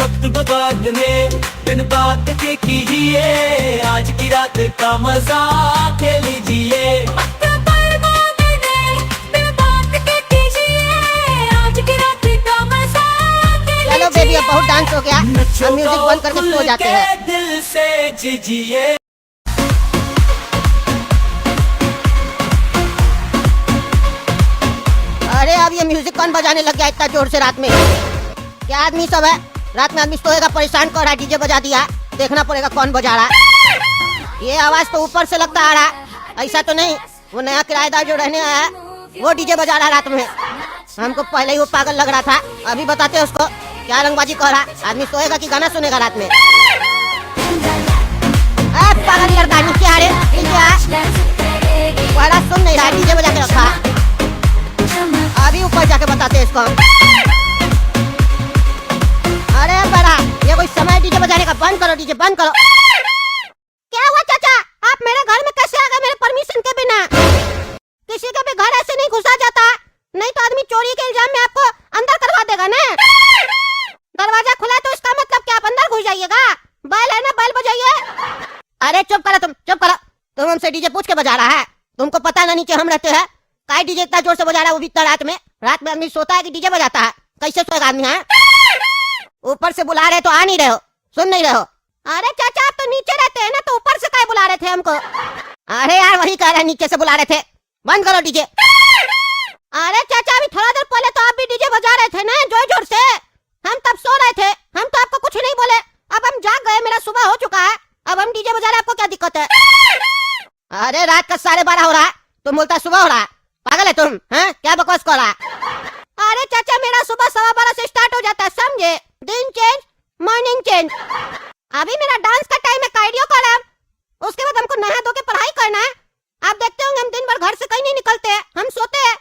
वक्त बदलने बिन बात के कीजिए, आज की रात का मजा के लीजिए। चलो बेबी अब बहुत डांस हो गया, हम म्यूजिक बंद करके सो जाते हैं। दिल से जीजिए। अरे अब ये म्यूजिक कौन बजाने लग गया इतना जोर से रात में? क्या आदमी सब है, रात में आदमी सोएगा परेशान कर रहा है, डीजे बजा दिया। देखना पड़ेगा कौन बजा रहा है। ये आवाज तो ऊपर से लगता आ रहा, ऐसा तो नहीं वो नया किराएदार जो रहने आया है वो डीजे बजा रहा रात में। हमको पहले ही वो पागल लग रहा था, अभी बताते हैं उसको क्या रंगबाजी कर रहा। आदमी सोएगा कि गाना सुनेगा रात में? पागल लड़का नीचे आ रहे, सुन नहीं रहा, डीजे बजा के रखा। अभी ऊपर जाके बताते हैं इसको। अरे बड़ा ये कोई समय डीजे बजाने का? बंद करो डीजे, बंद करो। क्या हुआ चाचा, आप मेरे घर में कैसे आ गए मेरे परमिशन के बिना? किसी के भी घर ऐसे नहीं घुसा जाता, नहीं तो आदमी चोरी के इल्जाम में आपको अंदर करवा देगा ना। दरवाजा खुला तो इसका मतलब क्या आप अंदर घुस जाइएगा? बैल है ना, बैल बजाइए। अरे चुप करो तुम, चुप करो। तुम हमसे डीजे पूछ के बजा रहा है? तुमको पता ना नीचे हम रहते हैं, काय डीजे इतना जोर से बजा रहा है, वो भी इतना रात में? रात में आदमी सोता है कि डीजे बजाता है? कैसे सोएगा आदमी? है ऊपर से बुला रहे तो आ नहीं रहे हो, सुन नहीं रहे हो? अरे चाचा आप तो नीचे रहते हैं ना, तो ऊपर से काय बुला रहे थे हमको? अरे यार वही कह रहे हैं, नीचे से बुला रहे थे। बंद करो डीजे। अरे चाचा अभी थोड़ा देर पहले तो आप भी डीजे बजा रहे थे ना जोर जोर से, हम तब सो रहे थे, हम तो आपको कुछ नहीं बोले। अब हम जाग गए, मेरा सुबह हो चुका है, अब हम डीजे बजा रहे, आपको क्या दिक्कत है? अरे रात का 12:30 हो रहा है, तुम बोलता सुबह हो रहा है? पागल है तुम? हैं क्या बकवास कर रहा है? अरे चाचा मेरा सुबह 12:15 से स्टार्ट हो जाता है, समझे? दिन चेंज मॉर्निंग चेंज। अभी मेरा डांस का टाइम है, कार्डियो का टाइम, उसके बाद हमको नहा धो के पढ़ाई करना है। आप देखते होंगे हम दिन भर घर से कहीं नहीं निकलते हैं, हम सोते हैं,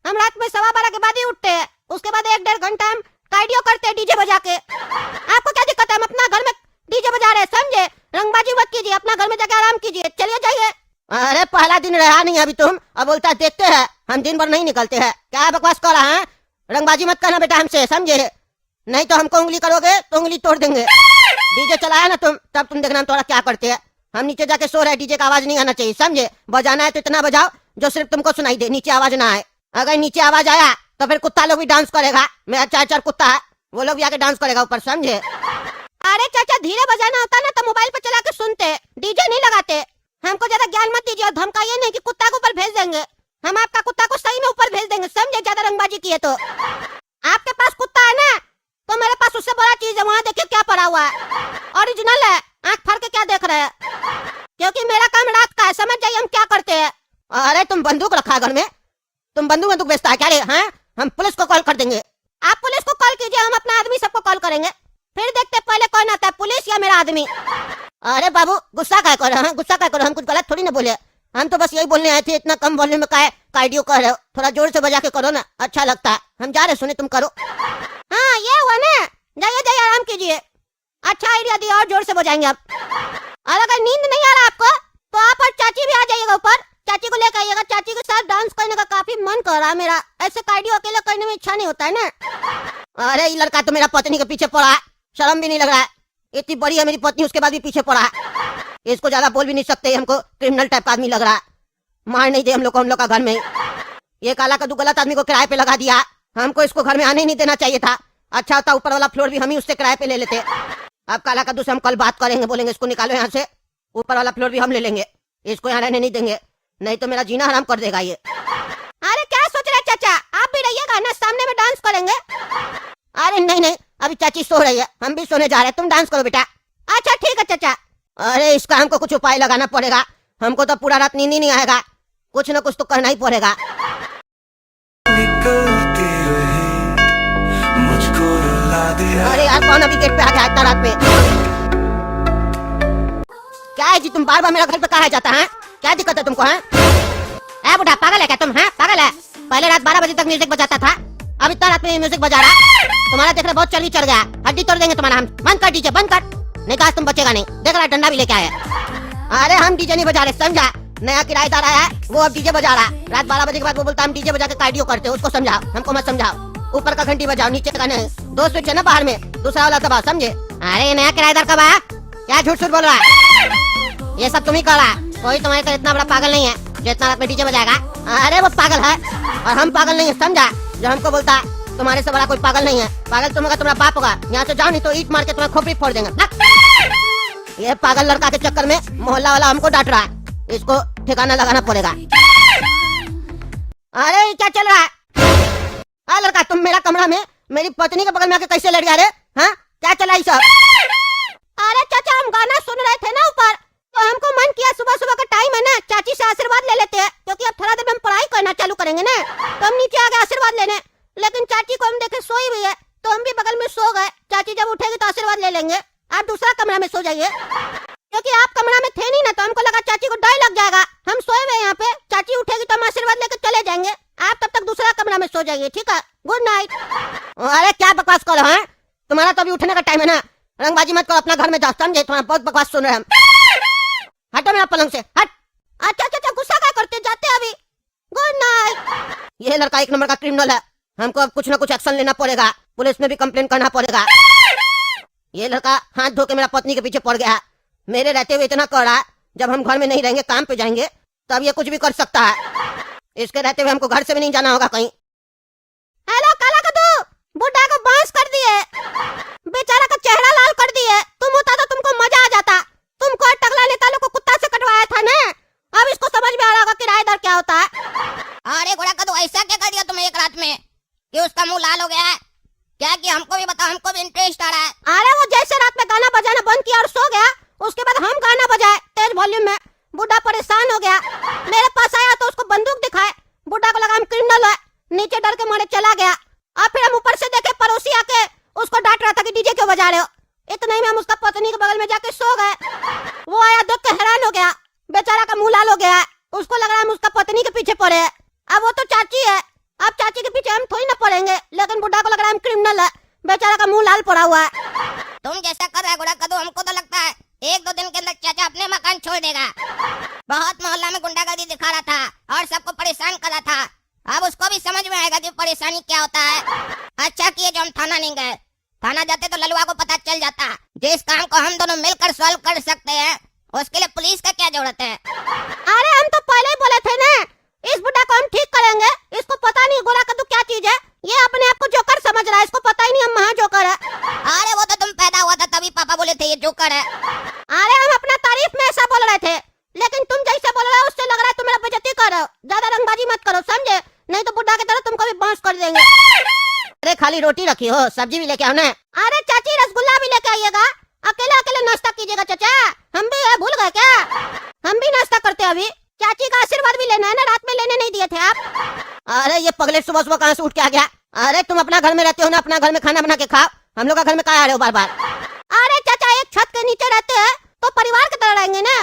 हम रात में 12:15 के बाद ही उठते हैं, उसके बाद 1-1.5 घंटा हम कार्डियो करते हैं डीजे बजा के। आपको क्या दिक्कत है? हम अपना घर में डीजे बजा रहे हैं, समझे? रंगबाजी मत कीजिए, अपना घर में जाके आराम कीजिए, चलिए जाइए। अरे पहला दिन रहा नहीं अभी तुम, अब बोलता देखते हैं, हम दिन भर नहीं निकलते हैं। क्या बकवास कर रहा है? रंगबाजी मत करना बेटा हमसे, समझे? नहीं तो हमको उंगली करोगे तो उंगली तोड़ देंगे। डीजे चलाया ना तुम, तब तुम देखना हम थोड़ा क्या करते हैं। हम नीचे जाके सो रहे, डीजे का आवाज नहीं आना चाहिए, समझे? बजाना है तो इतना बजाओ जो सिर्फ तुमको सुनाई दे, नीचे आवाज ना आए। अगर नीचे आवाज आया तो फिर कुत्ता लोग भी डांस करेगा, मेरा 4 कुत्ता है, वो लोग भी आके डांस करेगा ऊपर, समझे? अरे चाचा धीरे बजाना होता ना तो मोबाइल पे चला के सुनते, डीजे नहीं लगाते। हमको ज्यादा ज्ञान मत दीजिए और धमकाइए नहीं कि कुत्ता को ऊपर भेज देंगे। हम आपका कुत्ता को सही में ऊपर भेज देंगे, समझे? ज्यादा रंगबाजी किए तो। आपके पास कुत्ता है ना, तो मेरे पास उससे बड़ा चीज है, वहाँ देखिए क्या पड़ा हुआ है, ओरिजिनल है। आँख फाड़ के क्या देख रहे हैं? क्योंकि मेरा काम रात का है, समझ जाइए हम क्या करते हैं। अरे तुम बंदूक रखा घर में, तुम बंदूक बेचता है क्या रे? हैं हम पुलिस को कॉल कर देंगे। आप पुलिस को कॉल कीजिए, हम अपना आदमी सबको कॉल करेंगे, फिर देखते पहले कौन आता है, पुलिस या मेरा आदमी। अरे बाबू गुस्सा क्या कर रहे हैं? गुस्सा क्या करो, हम कुछ गलत थोड़ी ना बोले, हम तो बस यही बोलने आए थे। इतना कम वॉल्यूम में कार्डियो कर रहे हो, थोड़ा जोर से बजा के करो ना, अच्छा लगता है। हम जा रहे सुने, तुम करो। हाँ ये हुआ ना, जाइए जाइए आराम कीजिए। अच्छा आइडिया दिया, और जोर से बजाएंगे अब। और अगर नींद नहीं आ रहा आपको तो आप और चाची भी आ जाइएगा ऊपर, चाची को लेकर आइएगा, चाची के साथ डांस करने का काफी मन कर रहा है मेरा। ऐसे कार्डियो अकेले करने में इच्छा नहीं होता है ना। अरे ये लड़का तो मेरा पत्नी के पीछे पड़ा है, शर्म भी नहीं लग रहा है? इतनी बड़ी है मेरी पत्नी, उसके बाद भी पीछे पड़ा है। इसको ज्यादा बोल भी नहीं सकते, हमको क्रिमिनल टाइप का आदमी लग रहा है। मार नहीं दे हम लोग को, हम लोग का घर में ये काला कद्दू गलत आदमी को किराए पे लगा दिया। हमको इसको घर में आने नहीं देना चाहिए था, अच्छा होता ऊपर वाला फ्लोर भी हम ही उससे किराए पे ले लेते। अब काला कद्दू से हम कल बात करेंगे, बोलेंगे इसको निकालो यहाँ से, ऊपर वाला फ्लोर भी हम ले लेंगे, इसको यहाँ रहने नहीं देंगे, नहीं तो मेरा जीना हराम कर देगा ये। अरे क्या सोच रहे चाचा, आप भी रहिएगा ना, सामने में डांस करेंगे। अरे नहीं नहीं, अभी चाची सो रही है, हम भी सोने जा रहे हैं, तुम डांस करो बेटा। अच्छा ठीक है चाचा। अरे इसका हमको कुछ उपाय लगाना पड़ेगा, हमको तो पूरा रात नींद ही नहीं आएगा, कुछ न कुछ तो करना ही पड़ेगा। अरे यार कौन अभी गेट पे आ गया इतना रात में? क्या है जी, तुम बार बार मेरा घर पे कहा जाता है? क्या दिक्कत है तुमको? है बुढ़ा, पागल है क्या तुम? है पागल है? पहले रात 12 बजे तक म्यूजिक बजाता था, अब इतना रात में म्यूजिक बजा रहा। तुम्हारा देख रहे बहुत चर्बी चढ़ गया, हड्डी तोड़ देंगे तुम्हारा हम। बंद कर डीजे, बंद कर, नहीं तो आज तुम बचेगा नहीं। देख रहा डंडा भी लेके आया। अरे हम डीजे नहीं बजा रहे, समझा? नया किराएदार आया है, वो अब डीजे बजा रहा। रात 12 बजे के बाद वो बोलता हम डीजे बजा के कार्डियो करते हैं, उसको समझाओ, हमको मत समझाओ। ऊपर का घंटी बजाओ, नीचे का नहीं। दो स्विच है ना बाहर में, दूसरा वाला दबा, समझे? अरे ये नया किराएदार कब आया? क्या झूठ झूठ बोल रहा है? ये सब तुम ही कर रहा है, कोई तुम्हारे तरह इतना बड़ा पागल नहीं है जो इतना रात में डीजे बजाएगा। अरे वो पागल है और हम पागल नहीं है, समझा? जो हमको बोलता है तुम्हारे से बड़ा कोई पागल नहीं है। पागल तुम होगा, तुम्हारा बाप होगा। यहाँ से जाओ नहीं तो ईंट मार के तुम्हें खोपड़ी फोड़ देंगे। ये पागल लड़का के चक्कर में मोहल्ला वाला हमको डांट रहा है, इसको ठिकाना लगाना पड़ेगा। अरे ये क्या चल रहा है? हाँ लड़का, तुम मेरा कमरा में मेरी पत्नी के बगल में आके कैसे लेट गया रे? हाँ क्या चला ये सब? अरे चाचा हम गाना सुन रहे थे ना ऊपर, तो हमको मन किया सुबह सुबह का टाइम है ना, चाची से आशीर्वाद ले लेते हैं, क्योंकि अब थोड़ा देर में हम पढ़ाई करना चालू करेंगे ना, तो हम नीचे आ गए आशीर्वाद लेने। लेकिन चाची को हम देखे सोई हुई है, तो हम भी बगल में सो गए। चाची जब उठेगी तो आशीर्वाद ले लेंगे। आप दूसरा कमरा में सो जाइए, क्योंकि आप कमरा में थे नहीं ना, तो हमको लगा चाची को डर लग जाएगा। हम सोए हुए यहाँ पे, चाची उठेगी तो हम आशीर्वाद लेकर चले जाएंगे। आप तब तक दूसरा कमरा में सो जाइए, ठीक है? Good night. अरे क्या बकवास कर रहे हैं? तुम्हारा तो अभी उठने का टाइम है ना, रंगबाजी मत करो, अपना घर में जाओ, समझे? तुम्हारा बहुत बकवास सुन रहे हैं हम। हटो मेरा पलंग से, हट। अच्छा अच्छा गुस्सा क्या करते, जाते अभी। Good night. ये लड़का एक नंबर का क्रिमिनल है, हमको अब कुछ ना कुछ एक्शन लेना पड़ेगा, पुलिस में भी कंप्लेन करना पड़ेगा। ये लड़का हाथ धो के मेरा पत्नी के पीछे पड़ गया है, मेरे रहते हुए इतना कर रहा है, जब हम घर में नहीं रहेंगे, काम पे जाएंगे, तब ये कुछ भी कर सकता है। इसके रहते हुए हमको घर से भी नहीं जाना होगा कहीं। हेलो काला कद्दू, बुड्ढा को बांस कर दिए, बेचारा का चेहरा लाल कर दिए। तुम होता तो तुमको मजा आ जाता। तुमको टगला नेता लोग को कुत्ता से कटवाया था ना, अब इसको समझ में आ रहा होगा किराएदार क्या होता है। अरे घोड़ा कद्दू, ऐसा क्या कर दिया तुमने एक रात में कि उसका मुंह लाल हो गया है? क्या कि हमको भी बताओ, हमको भी इंटरेस्ट आ रहा है। अरे वो जैसे रात में गाना बजाना बंद किया और सो गया, उसके बाद हम गाना बजाए तेज वॉल्यूम में, बुड्ढा परेशान हो गया। मेरे पास आया तो उसको बंदूक दिखाए, बुड्ढा को लगा हम क्रिमिनल है, नीचे डर के मारे चला गया। और फिर हम ऊपर से देखे पड़ोसी आके उसको डांट रहा था कि डीजे क्यों बजा रहे हो। इतना ही में हम उसका पत्नी के बगल में जाके सो गए। वो आया देख के हैरान हो गया, बेचारा का मुंह लाल हो गया है, उसको लग रहा है हम उसका पत्नी के पीछे पड़े हैं। अब वो तो चाची है, अब चाची के पीछे हम थोड़ी ना पड़ेंगे, लेकिन बुड्ढा को लग रहा है हम क्रिमिनल है, बेचारा का मुंह लाल पड़ा हुआ है। तुम जैसा कर रहा है घोड़ा कद्दू, हमको तो लगता है एक दो दिन के अंदर चाचा अपने मकान छोड़ देगा। बहुत मोहल्ला में गुंडागर्दी दिखा रहा था और सबको परेशान कर रहा था, अब उसको भी समझ में आएगा कि परेशानी क्या होता है। अच्छा किए जो हम थाना नहीं गए, थाना जाते तो ललुआ को पता चल जाता। जिस काम को हम दोनों मिलकर सॉल्व कर सकते हैं, उसके लिए पुलिस का क्या जरूरत है? अरे हम तो पहले ही बोले थे ना, इस बुड्ढा को हम ठीक करेंगे। इसको पता नहीं घोड़ा कद्दू क्या चीज है, ये अपने आप को जोकर समझ रहा है, इसको पता ही नहीं हम महा जोकर है। अरे वो तो तुम पैदा हुआ था तभी पापा बोले थे ये जोकर है। अरे हम अपना तारीफ में ऐसा बोल रहे थे, लेकिन तुम जैसे बोल रहे हो उससे लग रहा है तुम मेरा बेइज्जती कर रहे हो। ज्यादा रंगबाजी मत करो, समझे? नहीं तो बुड्ढा की तरह तुमको भी बांस कर देंगे। अरे खाली रोटी रखी हो, सब्जी भी लेके आओ ना। अरे चाची रसगुल्ला भी लेके आइएगा, अकेले अकेले नाश्ता कीजिएगा। चाचा हम भी है, भूल गए क्या? हम भी नाश्ता करते हैं अभी। चाची का आशीर्वाद भी लेना है ना, रात में लेने नहीं दिए थे आप। अरे ये पगले सुबह सुबह कहाँ से उठ के आ गया? अरे तुम अपना घर में रहते हो ना, अपना घर में खाना बना के खाओ, हम लोग का घर में कहाँ आ रहे हो बार बार? अरे चाचा एक छत के नीचे रहते हैं तो परिवार की तरह रहेंगे ना,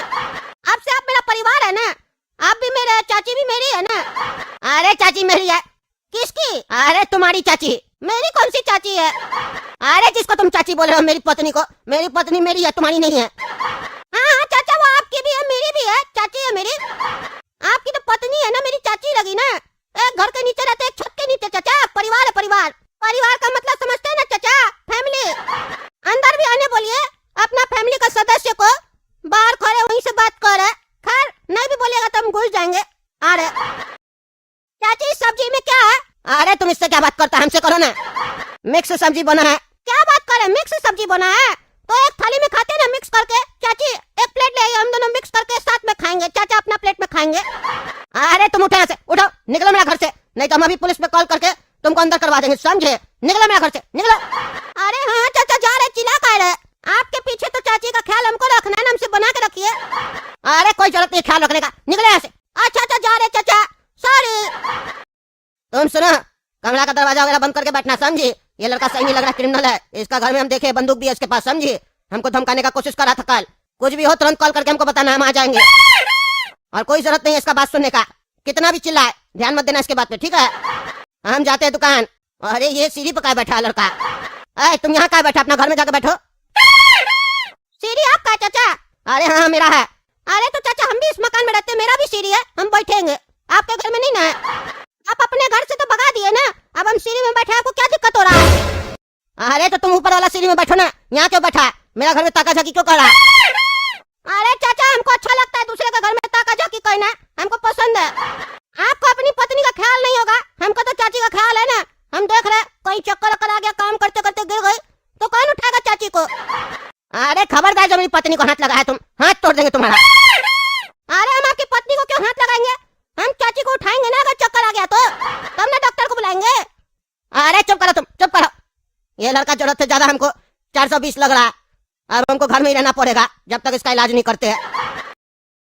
आपसे आप मेरा परिवार है ना, आप भी मेरे, चाची भी मेरी है ना। अरे चाची मेरी है। किसकी? अरे तुम्हारी चाची। मेरी कौन सी चाची है? अरे जिसको तुम चाची बोल रहे हो, मेरी पत्नी को। मेरी पत्नी मेरी है, तुम्हारी नहीं है। हाँ हाँ चाचा, वो आपकी भी है, मेरी भी है, चाची है मेरी। आपकी तो पत्नी है ना, मेरी चाची लगी ना। एक घर के नीचे रहते, एक छत के नीचे। चाचा परिवार है, परिवार। परिवार का मतलब समझते हैं ना चाचा? फैमिली। अंदर भी आने बोलिए अपना फैमिली का सदस्य को, बाहर खड़े वहीं से बात कर रहे। खैर नहीं भी बोलिएगा तो हम घुस जाएंगे। अरे चाची सब्जी में क्या है? अरे तुम इससे क्या बात करता है, हमसे करो ना। मिक्स सब्जी बना है। क्या बात कर रहे, मिक्स सब्जी बना है? तो एक थाली में खाते ना मिक्स करके। चाची एक प्लेट ले आइए, हम दोनों मिक्स करके साथ में खाएंगे। चाचा अपना प्लेट में खाएंगे। अरे तुम उठो यहाँ से, उठो, निकलो मेरा घर से, नहीं तो हम अभी पुलिस में कॉल करके तुमको अंदर करवा देंगे, समझे? निकलो मेरा घर से, निकलो। अरे हाँ चाचा जा रहे, चिल्ला कर रहे। आपके पीछे तो चाची का ख्याल हमको रखना है ना, हमसे बना के रखिए। अरे कोई जरूरत नहीं ख्याल रखने का, निकलो यहाँ से। अच्छा अच्छा जा रहे चाचा, सॉरी। तुम सुनो, कमरा का दरवाजा वगैरह बंद करके बैठना, समझी? ये लड़का सही नहीं लग रहा, क्रिमिनल है। इसका घर में हम देखे बंदूक भी है इसके पास, समझी? हमको धमकाने का कोशिश कर रहा था कल। कुछ भी हो तुरंत कॉल करके हमको बताना, हम आ जाएंगे। और कोई जरूरत नहीं है इसका बात सुनने का, कितना भी चिल्लाए ध्यान मत देना इसके बात पे, ठीक है? हम जाते हैं दुकान। अरे ये सीढ़ी पे क्या बैठा है लड़का? अरे तुम यहाँ क्या बैठा, अपना घर में जाकर बैठो। सीढ़ी आपका है चाचा? अरे हाँ मेरा है। अरे तो चाचा हम भी इस मकान में रहते, मेरा भी सीढ़ी है, हम बैठेंगे। आपके घर में नहीं ना, आप अपने घर से तो भगा दिए ना, अब हम सीढ़ी में बैठे, आपको क्या दिक्कत हो रहा है? सीढ़ी में बैठो ना, यहाँ क्यों बैठा? मेरा घर में ताका झाकी क्यों कर रहा? अरे चाचा, हमको अच्छा लगता है दूसरे के घर में ताका झाकी करना, हमको पसंद है। आपको अपनी पत्नी का ख्याल नहीं होगा, हमको तो चाची का ख्याल है ना। हम देख रहे कहीं चक्कर आ गया, काम करते करते गिर गई तो कौन उठाएगा चाची को? अरे खबरदार, जब मेरी पत्नी को हाथ लगा है तुम, हाथ तोड़ देंगे तुम्हारा। अरे हम आपकी पत्नी को क्यों हाथ लगाएंगे? हम चाची को उठाएंगे ना, अगर चक्कर आ गया तो तब ना डॉक्टर को बुलाएंगे। अरे चुप करो, तुम चुप करो। ये लड़का जरूरत से ज्यादा हमको 420 लग रहा है, अब हमको घर में ही रहना पड़ेगा जब तक इसका इलाज नहीं करते हैं।